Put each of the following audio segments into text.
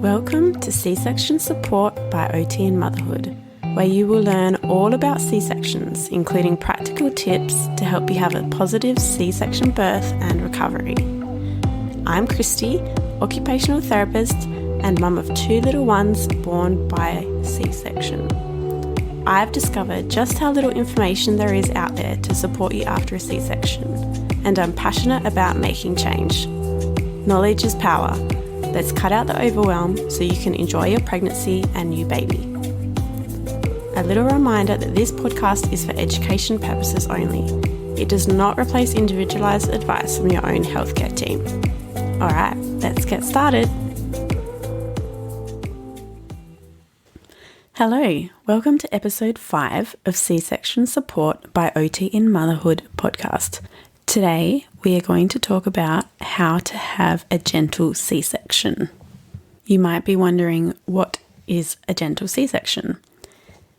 Welcome to C-Section Support by OT in Motherhood, where you will learn all about C-sections, including practical tips to help you have a positive C-section birth and recovery. I'm Christy, occupational therapist and mum of 2 little ones born by C-section. I've discovered just how little information there is out there to support you after a C-section, and I'm passionate about making change. Knowledge is power. Let's cut out the overwhelm so you can enjoy your pregnancy and new baby. A little reminder that this podcast is for education purposes only. It does not replace individualised advice from your own healthcare team. Alright, let's get started. Hello, welcome to episode 5 of C-Section Support by OT in Motherhood podcast. Today, we are going to talk about how to have a gentle C-section. You might be wondering, what is a gentle C-section?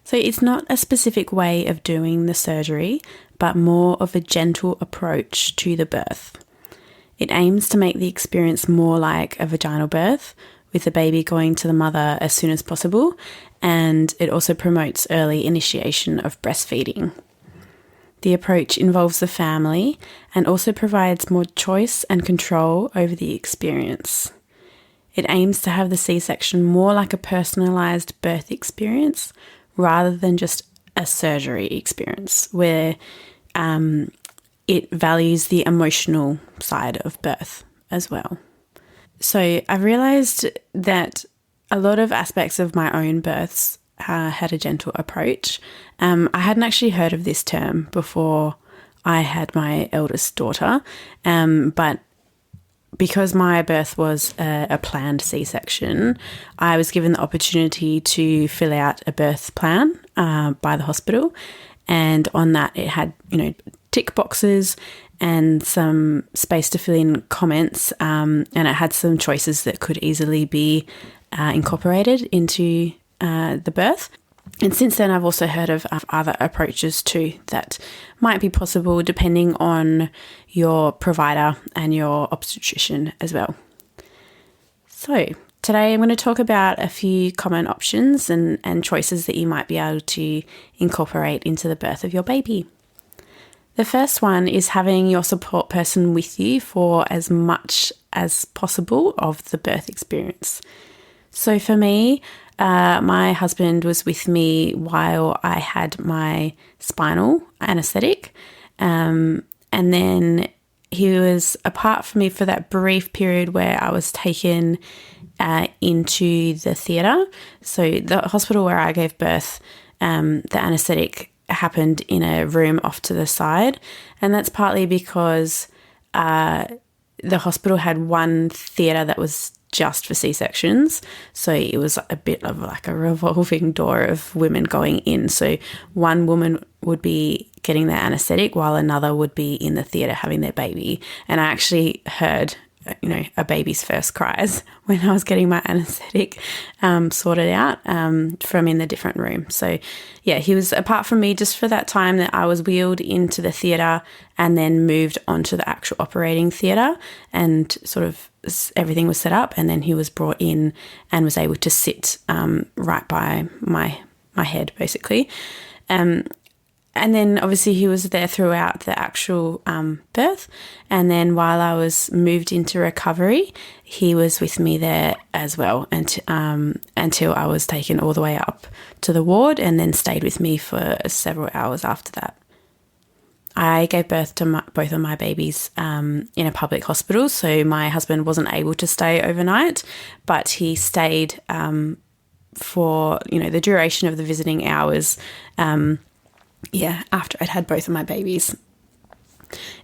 So it's not a specific way of doing the surgery, but more of a gentle approach to the birth. It aims to make the experience more like a vaginal birth, with the baby going to the mother as soon as possible, and it also promotes early initiation of breastfeeding. The approach involves the family and also provides more choice and control over the experience. It aims to have the C-section more like a personalised birth experience rather than just a surgery experience where it values the emotional side of birth as well. So I've realised that a lot of aspects of my own births had a gentle approach. I hadn't actually heard of this term before I had my eldest daughter, but because my birth was a planned C-section, I was given the opportunity to fill out a birth plan by the hospital, and on that it had, tick boxes and some space to fill in comments, and it had some choices that could easily be incorporated into the birth. And since then, I've also heard of other approaches too that might be possible depending on your provider and your obstetrician as well. So today I'm going to talk about a few common options and choices that you might be able to incorporate into the birth of your baby. The first one is having your support person with you for as much as possible of the birth experience. So for me, my husband was with me while I had my spinal anaesthetic, and then he was apart from me for that brief period where I was taken into the theatre. So the hospital where I gave birth, the anaesthetic happened in a room off to the side, and that's partly because the hospital had one theatre that was just for C-sections, so it was a bit of like a revolving door of women going in. So one woman would be getting their anaesthetic while another would be in the theatre having their baby. And I actually heard, a baby's first cries when I was getting my anaesthetic sorted out from in the different room. So yeah, he was apart from me just for that time that I was wheeled into the theatre and then moved onto the actual operating theatre, and sort of everything was set up, and then he was brought in and was able to sit right by my head basically. And then obviously he was there throughout the actual birth. And then while I was moved into recovery, he was with me there as well until I was taken all the way up to the ward, and then stayed with me for several hours after that. I gave birth to both of my babies in a public hospital, so my husband wasn't able to stay overnight, but he stayed for, the duration of the visiting hours after I'd had both of my babies.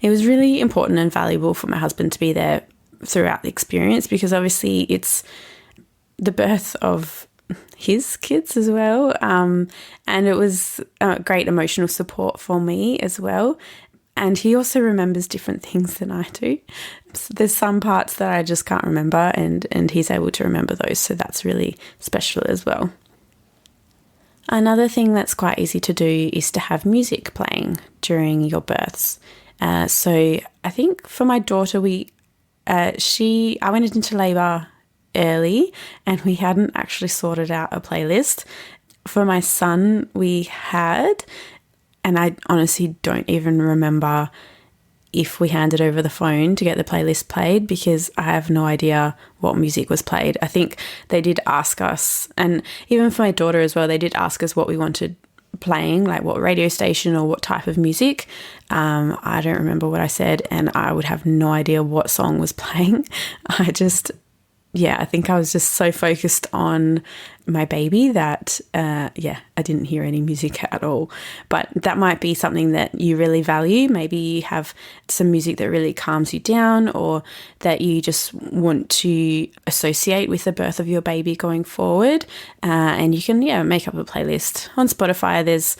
It was really important and valuable for my husband to be there throughout the experience, because obviously it's the birth of his kids as well, and it was great emotional support for me as well. And he also remembers different things than I do. So there's some parts that I just can't remember, and he's able to remember those, so that's really special as well. Another thing that's quite easy to do is to have music playing during your births. So I think for my daughter, I went into labour early and we hadn't actually sorted out a playlist. For my son, we had, and I honestly don't even remember if we handed over the phone to get the playlist played because I have no idea what music was played. I think they did ask us, and even for my daughter as well, they did ask us what we wanted playing, like what radio station or what type of music. I don't remember what I said, and I would have no idea what song was playing. I think I was just so focused on my baby that, I didn't hear any music at all. But that might be something that you really value. Maybe you have some music that really calms you down, or that you just want to associate with the birth of your baby going forward. And you can, make up a playlist. On Spotify, there's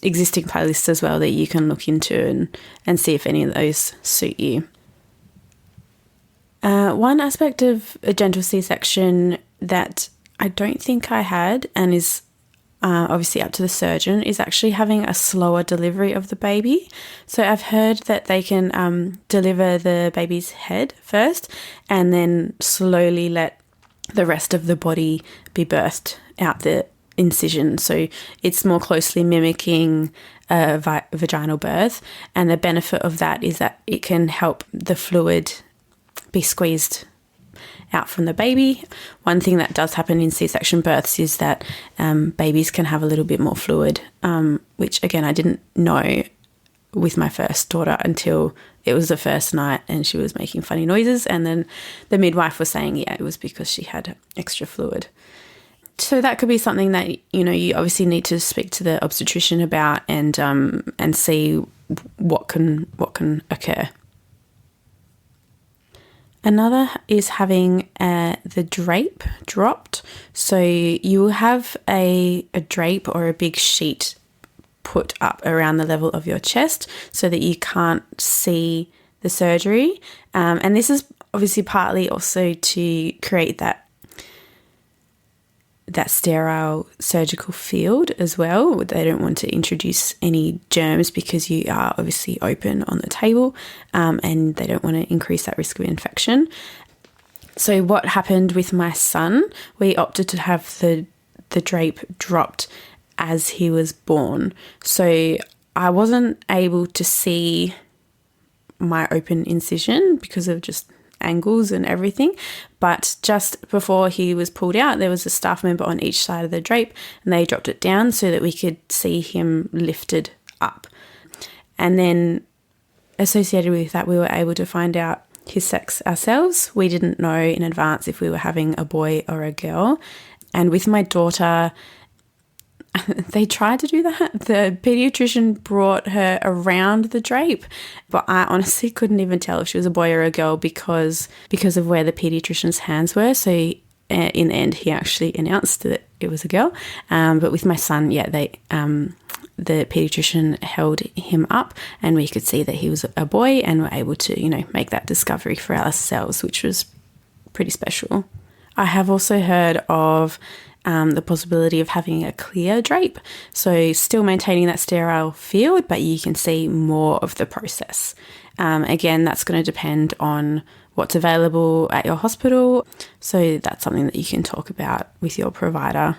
existing playlists as well that you can look into and see if any of those suit you. One aspect of a gentle C-section that I don't think I had, and is obviously up to the surgeon, is actually having a slower delivery of the baby. So I've heard that they can deliver the baby's head first and then slowly let the rest of the body be birthed out the incision. So it's more closely mimicking a vaginal birth. And the benefit of that is that it can help the fluid be squeezed out from the baby. One thing that does happen in C-section births is that babies can have a little bit more fluid, which again, I didn't know with my first daughter until it was the first night and she was making funny noises, and then the midwife was saying, it was because she had extra fluid. So that could be something that, you obviously need to speak to the obstetrician about and see what can occur. Another is having the drape dropped. So you will have a drape or a big sheet put up around the level of your chest so that you can't see the surgery. And this is obviously partly also to create that sterile surgical field as well. They don't want to introduce any germs because you are obviously open on the table, and they don't want to increase that risk of infection. So what happened with my son, we opted to have the drape dropped as he was born. So I wasn't able to see my open incision because of just angles and everything, but just before he was pulled out, there was a staff member on each side of the drape and they dropped it down so that we could see him lifted up. And then associated with that, we were able to find out his sex ourselves. We didn't know in advance if we were having a boy or a girl. And with my daughter, they tried to do that. The pediatrician brought her around the drape, but I honestly couldn't even tell if she was a boy or a girl because of where the pediatrician's hands were. So in the end, he actually announced that it was a girl. But with my son, the pediatrician held him up and we could see that he was a boy, and were able to, make that discovery for ourselves, which was pretty special. I have also heard of the possibility of having a clear drape. So still maintaining that sterile field, but you can see more of the process. Again, that's going to depend on what's available at your hospital. So that's something that you can talk about with your provider.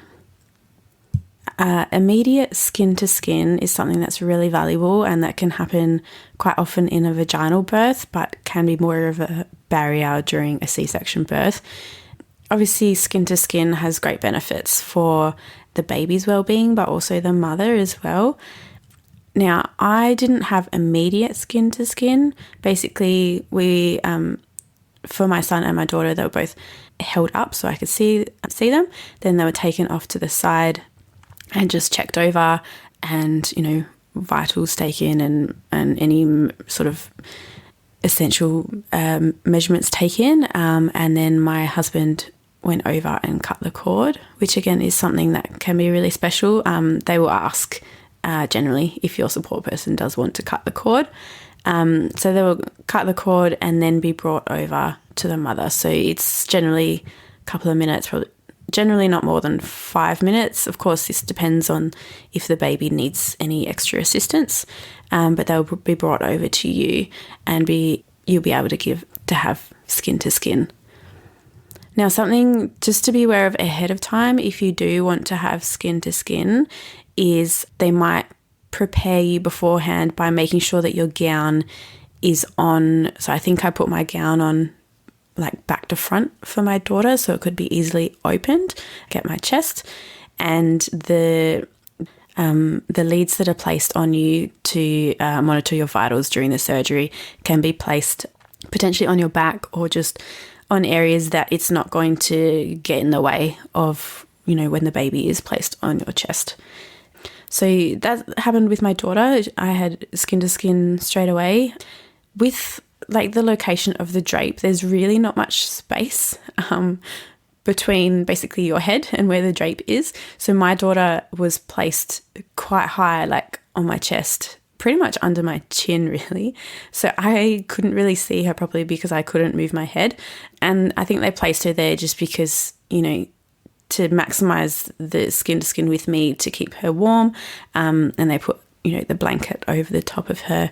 Immediate skin to skin is something that's really valuable, and that can happen quite often in a vaginal birth, but can be more of a barrier during a C-section birth. Obviously, skin to skin has great benefits for the baby's well-being, but also the mother as well. Now, I didn't have immediate skin to skin. Basically, we, for my son and my daughter, they were both held up so I could see them. Then they were taken off to the side and just checked over, and, vitals taken and any sort of essential measurements taken. And then my husband went over and cut the cord, which again is something that can be really special. They will ask generally if your support person does want to cut the cord. So they will cut the cord and then be brought over to the mother. So it's generally a couple of minutes, probably generally not more than 5 minutes. Of course, this depends on if the baby needs any extra assistance, but they'll be brought over to you and you'll be able to have skin to skin. Now, something just to be aware of ahead of time, if you do want to have skin to skin, is they might prepare you beforehand by making sure that your gown is on. So I think I put my gown on like back to front for my daughter, so it could be easily opened, get my chest, and the leads that are placed on you to monitor your vitals during the surgery can be placed potentially on your back or just on areas that it's not going to get in the way of, when the baby is placed on your chest. So that happened with my daughter. I had skin to skin straight away. With like the location of the drape, there's really not much space between basically your head and where the drape is. So my daughter was placed quite high, like on my chest, pretty much under my chin really. So I couldn't really see her properly because I couldn't move my head. And I think they placed her there just because, to maximize the skin to skin with me to keep her warm. And they put, the blanket over the top of her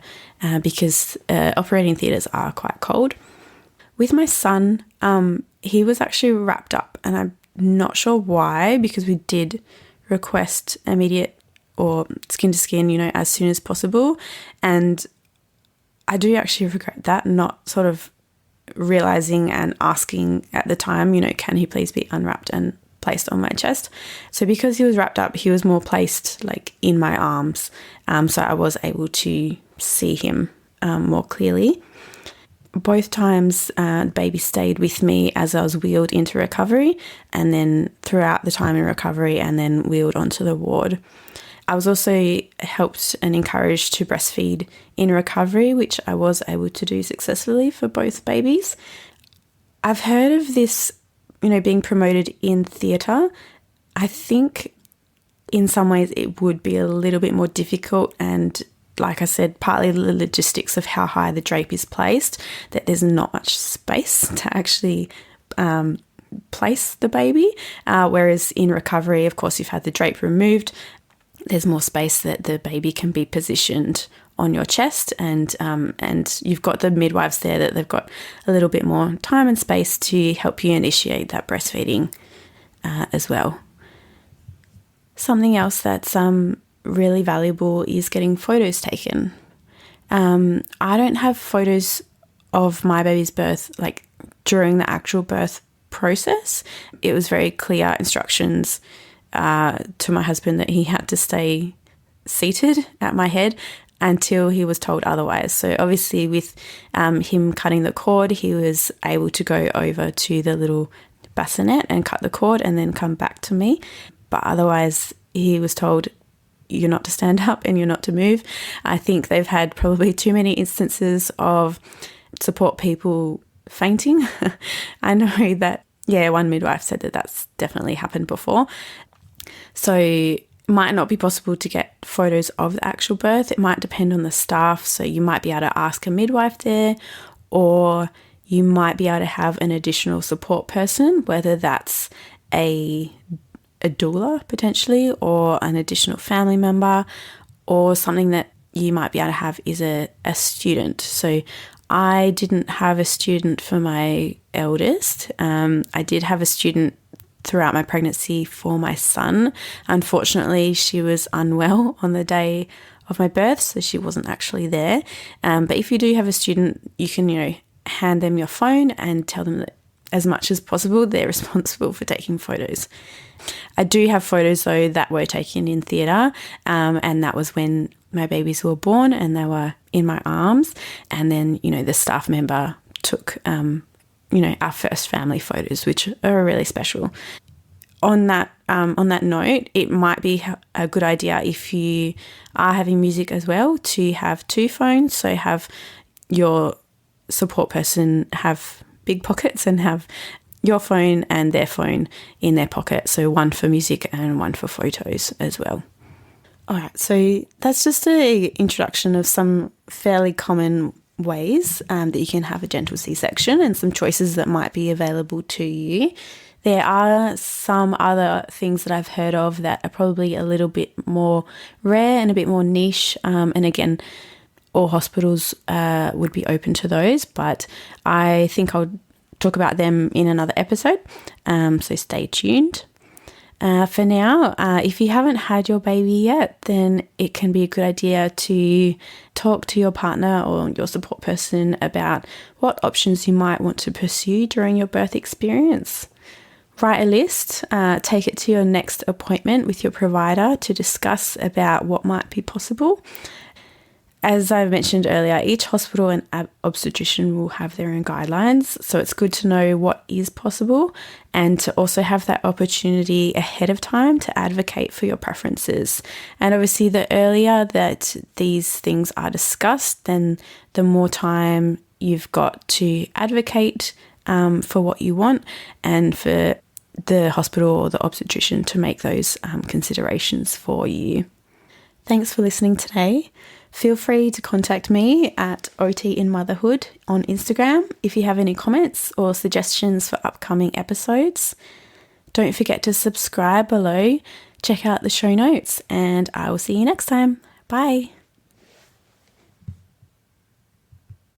because operating theatres are quite cold. With my son, he was actually wrapped up, and I'm not sure why, because we did request immediate or skin to skin, as soon as possible. And I do actually regret that, not sort of realizing and asking at the time, can he please be unwrapped and placed on my chest? So because he was wrapped up, he was more placed like in my arms. So I was able to see him more clearly. Both times, the baby stayed with me as I was wheeled into recovery, and then throughout the time in recovery, and then wheeled onto the ward. I was also helped and encouraged to breastfeed in recovery, which I was able to do successfully for both babies. I've heard of this, being promoted in theatre. I think in some ways it would be a little bit more difficult, and like I said, partly the logistics of how high the drape is placed, that there's not much space to actually place the baby. Whereas in recovery, of course, you've had the drape removed, there's more space that the baby can be positioned on your chest, and you've got the midwives there that they've got a little bit more time and space to help you initiate that breastfeeding as well. Something else that's really valuable is getting photos taken. I don't have photos of my baby's birth like during the actual birth process. It was very clear instructions to my husband that he had to stay seated at my head until he was told otherwise. So obviously with him cutting the cord, he was able to go over to the little bassinet and cut the cord and then come back to me. But otherwise he was told, you're not to stand up and you're not to move. I think they've had probably too many instances of support people fainting. I know that, one midwife said that that's definitely happened before. So it might not be possible to get photos of the actual birth. It might depend on the staff. So you might be able to ask a midwife there, or you might be able to have an additional support person, whether that's a doula potentially, or an additional family member, or something that you might be able to have is a student. So I didn't have a student for my eldest. I did have a student throughout my pregnancy for my son. Unfortunately, she was unwell on the day of my birth, so she wasn't actually there. But if you do have a student, you can, hand them your phone and tell them that as much as possible, they're responsible for taking photos. I do have photos though that were taken in theatre, and that was when my babies were born and they were in my arms, and then the staff member took our first family photos, which are really special. On that note, it might be a good idea if you are having music as well to have two phones. So have your support person have big pockets and have your phone and their phone in their pocket. So one for music and one for photos as well. All right, so that's just an introduction of some fairly common ways that you can have a gentle C-section and some choices that might be available to you. There are some other things that I've heard of that are probably a little bit more rare and a bit more niche. And again, all hospitals would be open to those, but I think I'll talk about them in another episode, so stay tuned. For now, if you haven't had your baby yet, then it can be a good idea to talk to your partner or your support person about what options you might want to pursue during your birth experience. Write a list, take it to your next appointment with your provider to discuss about what might be possible. As I mentioned earlier, each hospital and obstetrician will have their own guidelines, so it's good to know what is possible and to also have that opportunity ahead of time to advocate for your preferences. And obviously, the earlier that these things are discussed, then the more time you've got to advocate for what you want and for the hospital or the obstetrician to make those considerations for you. Thanks for listening today. Feel free to contact me at OT in Motherhood on Instagram if you have any comments or suggestions for upcoming episodes. Don't forget to subscribe below, check out the show notes, and I will see you next time. Bye.